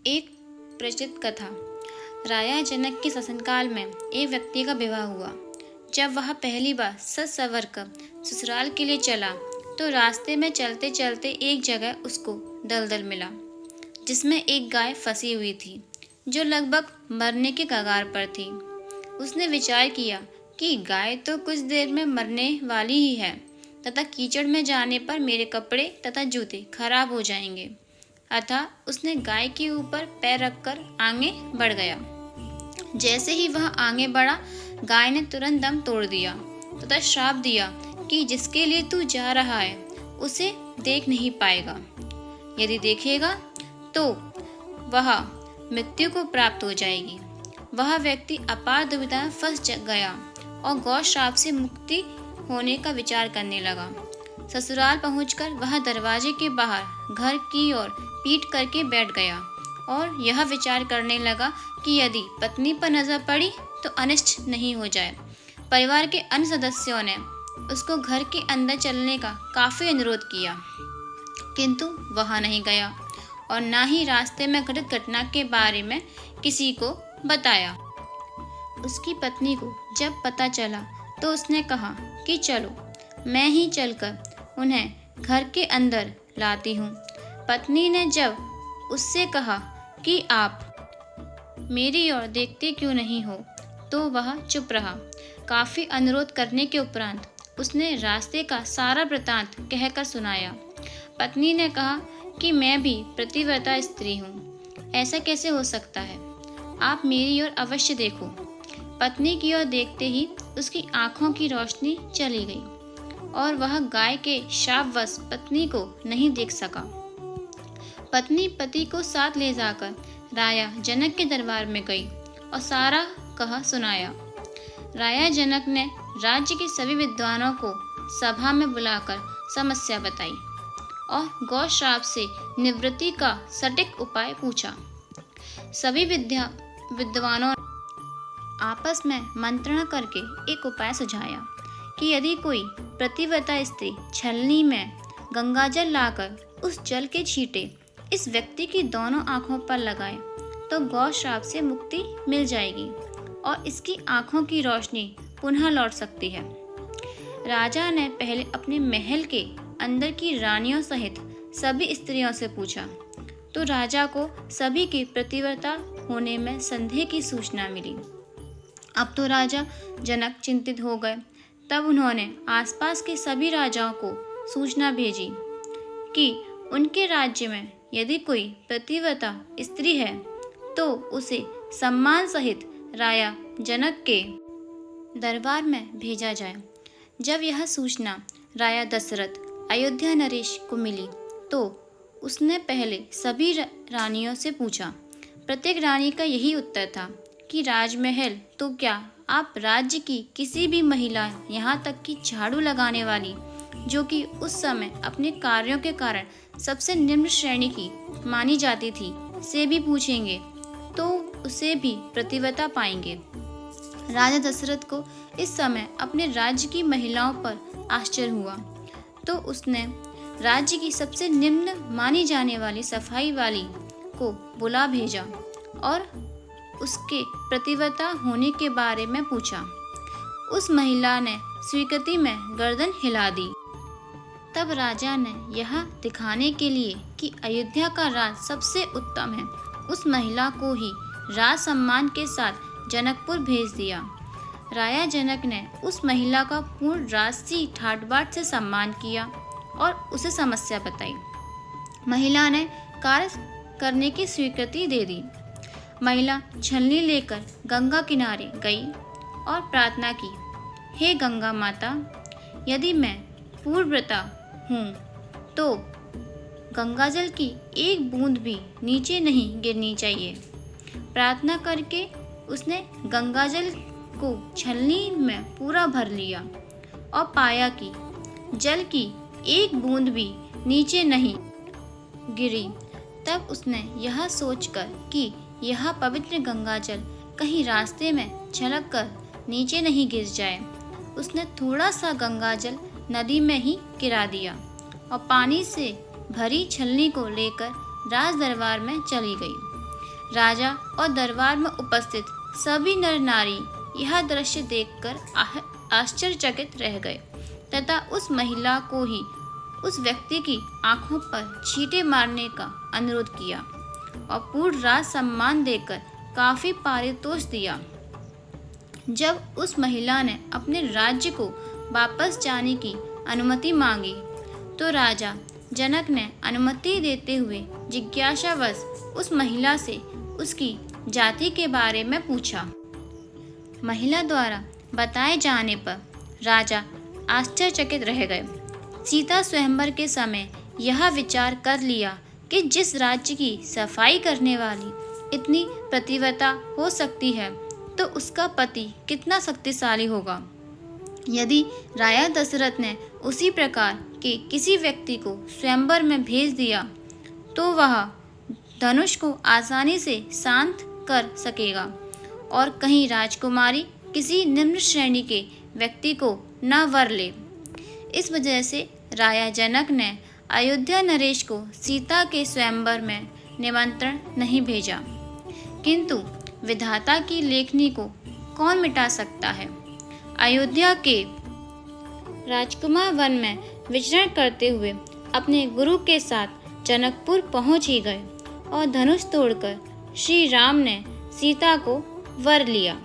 एक प्रचलित कथा। राजा जनक के शासनकाल में एक व्यक्ति का विवाह हुआ। जब वह पहली बार सज संवर कर ससुराल के लिए चला तो रास्ते में चलते चलते एक जगह उसको दलदल मिला जिसमें एक गाय फंसी हुई थी जो लगभग मरने के कगार पर थी। उसने विचार किया कि गाय तो कुछ देर में मरने वाली ही है तथा कीचड़ में जाने पर मेरे कपड़े तथा जूते खराब हो जाएंगे। अतः उसने गाय के ऊपर पैर रखकर आगे बढ़ गया। जैसे ही वह आगे बढ़ा, गाय ने तुरंत दम तोड़ दिया तथा श्राप दिया कि जिसके लिए तू जा रहा है उसे देख नहीं पाएगा। यदि देखेगा तो वह मृत्यु को प्राप्त हो जाएगी। वह व्यक्ति अपार दुविधा में फंस गया और गौ श्राप से मुक्ति होने का विचार करने लगा। ससुराल पहुंचकर वह दरवाजे के बाहर घर की ओर पीठ करके बैठ गया और यह विचार करने लगा कि यदि पत्नी पर नजर पड़ी तो अनिष्ट नहीं हो जाए। परिवार के अन्य सदस्यों ने उसको घर के अंदर चलने का काफी अनुरोध किया, किंतु वह नहीं गया और न ही रास्ते में घटित घटना के बारे में किसी को बताया। उसकी पत्नी को जब पता चला तो उसने कहा कि चलो मैं ही चलकर उन्हें घर के अंदर लाती हूँ। पत्नी ने जब उससे कहा कि आप मेरी ओर देखते क्यों नहीं हो, तो वह चुप रहा। काफी अनुरोध करने के उपरांत उसने रास्ते का सारा वृतांत कहकर सुनाया। पत्नी ने कहा कि मैं भी पतिव्रता स्त्री हूँ, ऐसा कैसे हो सकता है? आप मेरी ओर अवश्य देखो। पत्नी की ओर देखते ही उसकी आंखों की रोशनी चली गई और वह गाय के शापवश पत्नी को नहीं देख सका। पत्नी पति को साथ ले जाकर राजा जनक के दरबार में गई और सारा कहा सुनाया। राजा जनक ने राज्य के सभी विद्वानों को सभा में बुलाकर समस्या बताई और गौ श्राप से निवृत्ति का सटीक उपाय पूछा। सभी विद्वानों आपस में मंत्रणा करके एक उपाय सुझाया कि यदि कोई पतिव्रता स्त्री छलनी में गंगाजल लाकर उस जल के छींटे इस व्यक्ति की दोनों आंखों पर लगाए तो गौ श्राप से मुक्ति मिल जाएगी और इसकी आंखों की रोशनी पुनः लौट सकती है। राजा ने पहले अपने महल के अंदर की रानियों सहित सभी स्त्रियों से पूछा तो राजा को सभी के पतिव्रता होने में संदेह की सूचना मिली। अब तो राजा जनक चिंतित हो गए। तब उन्होंने आसपास के सभी राजाओं को सूचना भेजी कि उनके राज्य में यदि कोई पतिव्रता स्त्री है तो उसे सम्मान सहित राजा जनक के दरबार में भेजा जाए। जब यह सूचना राजा दशरथ अयोध्या नरेश को मिली तो उसने पहले सभी रानियों से पूछा। प्रत्येक रानी का यही उत्तर था कि राजमहल तो क्या, आप राज्य की किसी भी महिला, यहाँ तक कि झाड़ू लगाने वाली जो कि उस समय अपने कार्यों के कारण सबसे निम्न श्रेणी की मानी जाती थी से भी पूछेंगे तो उसे भी पतिव्रता पाएंगे। राजा दशरथ को इस समय अपने राज्य की महिलाओं पर आश्चर्य हुआ तो उसने राज्य की सबसे निम्न मानी जाने वाली सफाई वाली को बुला भेजा और उसके पतिव्रता होने के बारे में पूछा। उस महिला ने स्वीकृति में गर्दन हिला दी। तब राजा ने यह दिखाने के लिए कि अयोध्या का राज सबसे उत्तम है, उस महिला को ही राज सम्मान के साथ जनकपुर भेज दिया। राजा जनक ने उस महिला का पूर्ण राजसी ठाट बाट से सम्मान किया और उसे समस्या बताई। महिला ने कार्य करने की स्वीकृति दे दी। महिला छलनी लेकर गंगा किनारे गई और प्रार्थना की, हे गंगा माता, यदि मैं पूर्वव्रता हूँ तो गंगाजल की एक बूंद भी नीचे नहीं गिरनी चाहिए। प्रार्थना करके उसने गंगाजल को छलनी में पूरा भर लिया और पाया कि जल की एक बूंद भी नीचे नहीं गिरी। तब उसने यह सोचकर कि यह पवित्र गंगाजल कहीं रास्ते में छलक कर नीचे नहीं गिर जाए, उसने थोड़ा सा गंगाजल नदी में ही गिरा दिया और पानी से भरी छलनी को लेकर राज दरबार में चली गई। राजा और दरबार में उपस्थित सभी नर नारी यह दृश्य देखकर आश्चर्यचकित रह गए तथा उस महिला को ही उस व्यक्ति की आंखों पर छींटे मारने का अनुरोध किया और पूर्ण राज सम्मान देकर काफी पारितोष दिया। जब उस महिला ने अपने राज्य को वापस जाने की अनुमति मांगी तो राजा जनक ने अनुमति देते हुए जिज्ञासावश उस महिला से उसकी जाति के बारे में पूछा। महिला द्वारा बताए जाने पर राजा आश्चर्यचकित रह गए। सीता स्वयंवर के समय यह विचार कर लिया कि जिस राज्य की सफाई करने वाली इतनी पतिव्रता हो सकती है तो उसका पति कितना शक्तिशाली होगा। यदि राजा दशरथ ने उसी प्रकार के किसी व्यक्ति को स्वयंवर में भेज दिया तो वह धनुष को आसानी से शांत कर सकेगा और कहीं राजकुमारी किसी निम्न श्रेणी के व्यक्ति को न वर ले। इस वजह से राजा जनक ने अयोध्या नरेश को सीता के स्वयंवर में निमंत्रण नहीं भेजा। किंतु विधाता की लेखनी को कौन मिटा सकता है। अयोध्या के राजकुमार वन में विचरण करते हुए अपने गुरु के साथ जनकपुर पहुंच ही गए और धनुष तोड़कर श्री राम ने सीता को वर लिया।